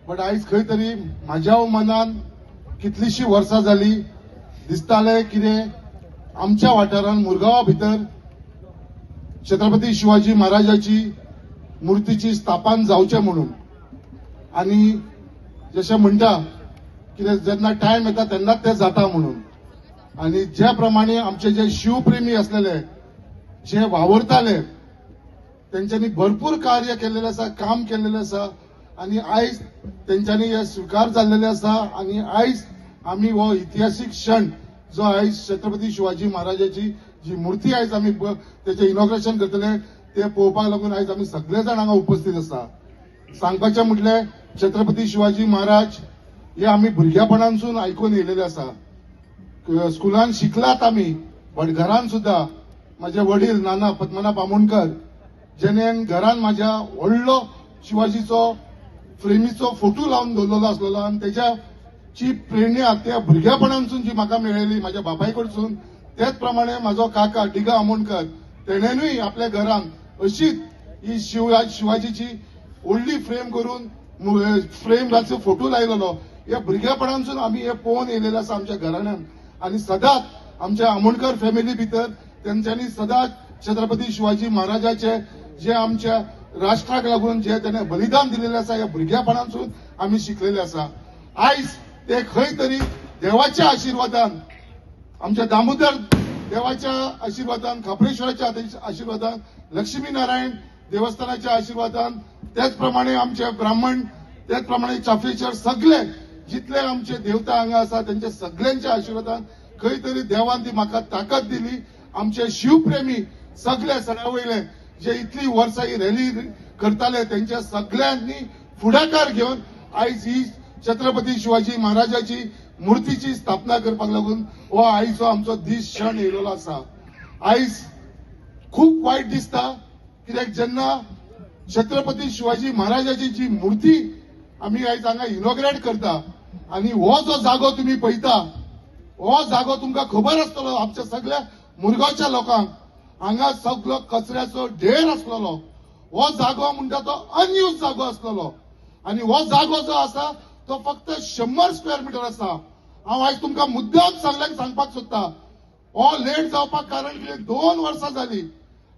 But आयज खंय तरी म्हाज्या मनान कितलीशी वर्सां जाली दिसताले कितें आमच्या वाठारांत मुरगांवा भितर छत्रपती शिवाजी महाराजाची मुर्तीची स्थापन जावचें म्हणून आनी जशें म्हणटा कितें जेन्ना टायम येता तेन्नाच तें जाता म्हणून आनी ज्या प्रमाणे आमचे जे शिवप्रेमी असलेले जे वावरताले तेंच्यांनी भरपूर कार्य केलेलें आसा काम केलेलें आसा आनी आयज तेंच्यांनी हे स्वीकार जाल्लेले आसा आनी आयज आमी हो इतिहासीक क्षण जो आयज छत्रपती शिवाजी महाराजाची जी मूर्ती आयज आमी तेचें इनॉग्रेशन करतले ते पळोवपाक लागून आयज आमी सगळे जाण हांगा उपस्थित आसा. सांगपाचें म्हटल्यार छत्रपती शिवाजी महाराज हे आमी भुरगेपणांसून आयकून येयलेले आसा. स्कुलान शिकलात आमी बट घरान सुद्धा माझे वडील नाना पद्मनाभ आमोणकर जेणेन घरान माझ्या व्हडलो शिवाजीचो फ्रेमीचो फोटो लावन दवरलेलो आसलेलो आनी तेच्याची प्रेरणा त्या भुरगेपणांसून जी म्हाका मेळिल्ली माझ्या बापाय कडसून तेच प्रमाणे माझो काका डिगा आमोणकर तेणेनूय आपल्या घरान अशीच ही शिवाजीची व्हडली फ्रेम करून फ्रेम घालचो फोटो लायलेलो. या भुरगेपणांसून आमी हे पळोवन येयलेले आसा आमच्या घराण्यांत आनी सदांच आमच्या आमोणकर फॅमिली भितर तेंच्यांनी सदांच छत्रपती शिवाजी महाराजाचे जे आमच्या राष्ट्राक लागून जे त्याने बलिदान दिलेले आसा या भुरगेपणांसून आमी शिकलेले आसा. आयज ते खंय तरी देवाच्या आशिर्वादान आमच्या दामोदर देवाच्या आशिर्वादान खापरेश्वराच्या आशिर्वादान लक्ष्मी नारायण देवस्थानाच्या आशिर्वादान त्याच प्रमाणे आमचे ब्राह्मण त्याच प्रमाणे चाफेश्वर सगळे जितले आमचे देवता हांगा आसा त्यांच्या सगळ्यांच्या आशिर्वादान खंय तरी देवान ती म्हाका ताकद दिली. आमचे शिवप्रेमी सगळे सणावयले जे इतली वर्सां ही रॅली करताले त्यांच्या सगळ्यांनी फुडाकार घेवन आयज ही छत्रपती शिवाजी महाराजाची मूर्तीची स्थापना करपाक लागून हो आयचो आमचो दीस क्षण येयलेलो आसा. आयज खूप वायट दिसता कित्याक जेन्ना छत्रपती शिवाजी महाराजाची जी मूर्ती आमी आयज हांगा इनॉग्रेट करता आनी हो जो जागो तुमी पळयता हो जागो तुमकां खबर आसतलो आमच्या सगळ्या मुरगांवच्या लोकांक हांगा सगळो कचऱ्याचो ढेर आसलेलो. हो जागो म्हणटा तो अनयूज जागो आसलेलो आनी हो जागो जो आसा तो फक्त 100 स्क्वेअर मिटर आसा. हांव आयज तुमकां मुद्दाम सांगपाक सोदता हो लेट जावपाक कारण कितें 2 वर्सां जाली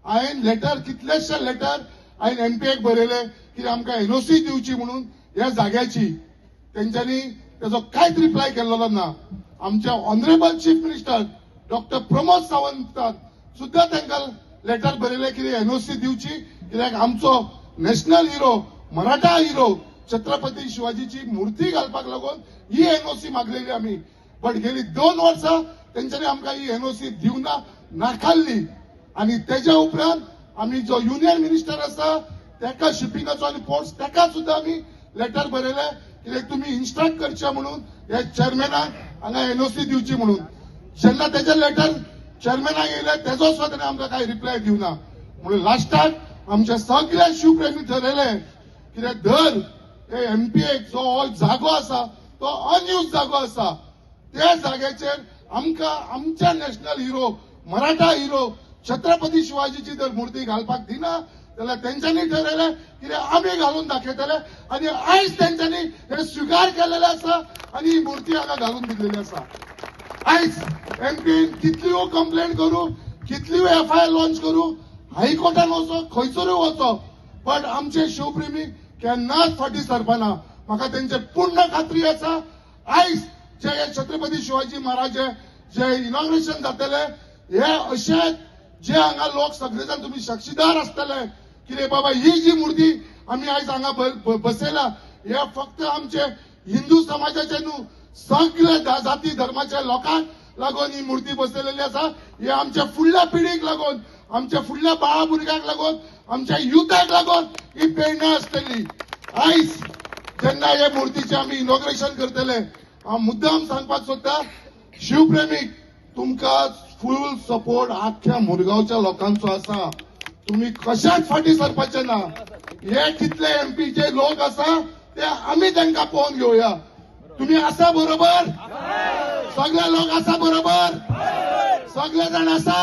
हांवें लेटर कितलेशे लेटर हांवें एमपीएक बरयले की आमकां एनओसी दिवची म्हणून ह्या जाग्याची तेंच्यांनी तेजो कांयच रिप्लाय केल्लो ना. आमच्या honourable chief minister doctor Pramod सावंतान सुद्धा तांकां लेटर बरयले की एनओसी दिवची कित्याक आमचो national hero Maratha hero Chhatrapati शिवाजीची मूर्ती घालपाक लागून ही एनओसी मागलेली आमी बट गेली 2 वर्सां तेंच्यांनी आमकां ही एनओसी दिवना नाकारली. आनी तेज्या उपरांत आमी जो युनियन मिनिस्टर आसा तेका शिपिंगाचो आनी पोर्ट्स तेका सुद्धा आमी लेटर बरयले कित्याक तुमी इन्स्ट्रक्ट करचे म्हणून हे चेअरमॅनाक हांगा एनओसी दिवची म्हणून. जेन्ना तेजे लेटर चेअरमॅनाक येयले तेजो सुद्धा ताणें आमकां कांय रिप्लाय दिवना म्हणून लास्टाक आमचे सगळे शिवप्रेमी ठरयले कित्याक धर हे एमपीएक जो हो जागो आसा तो अनयूज जागो आसा त्या जाग्याचेर आमकां आमच्या national hero Maratha hero Chhatrapati शिवाजीची जर मूर्ती घालपाक दिना जाल्यार तेंच्यांनी ठरयलें कित्याक आमी घालून दाखयतले आनी आयज तेंच्यांनी हे स्वीकार केलेले आसा आनी ही मूर्ती हांगा घालून दिलेली आसा. आयज एमपीन कितल्यो कंप्लेंट करू कितल्यो एफआयआर लॉन्च करू हायकोर्टान वचो खंयसरूय वचो पण आमचे शिवप्रेमी केन्नाच फाटी सरपाना. म्हाका तेंचे पूर्ण खात्री आसा आयज जे छत्रपती शिवाजी महाराज जे इनॉग्रेशन जातले हे अशे जे हांगा लोक सगळे जाण तुमी साक्षीदार आसतले कितें बाबा ही जी मूर्ती आमी आयज हांगा बसयला हे फक्त आमचे हिंदू समाजाचे न्हू सगळे जाती धर्माच्या लोकांक लागून ही मूर्ती बसयलेली आसा. हे आमच्या फुडल्या पिढीक लागून आमच्या फुडल्या बाळा भुरग्यांक लागून आमच्या युथाक लागून ही प्रेरणा आसतली. आयज जेन्ना हे मूर्तीचे आमी इनॉग्रेशन करतले हांव मुद्दाम सांगपाक सोदता शिवप्रेमीक तुमकां फुल सपोर्ट आख्या मुरगांवच्या लोकांचो आसा. तुम्ही कशाच फाटी सरपाचे ना. हे कितले एमपीचे लोक आसा ते आमी तांकां पळोवन घेवया. तुम्ही आसा बरोबर सगळे लोक आसा बरोबर सगळे जाण आसा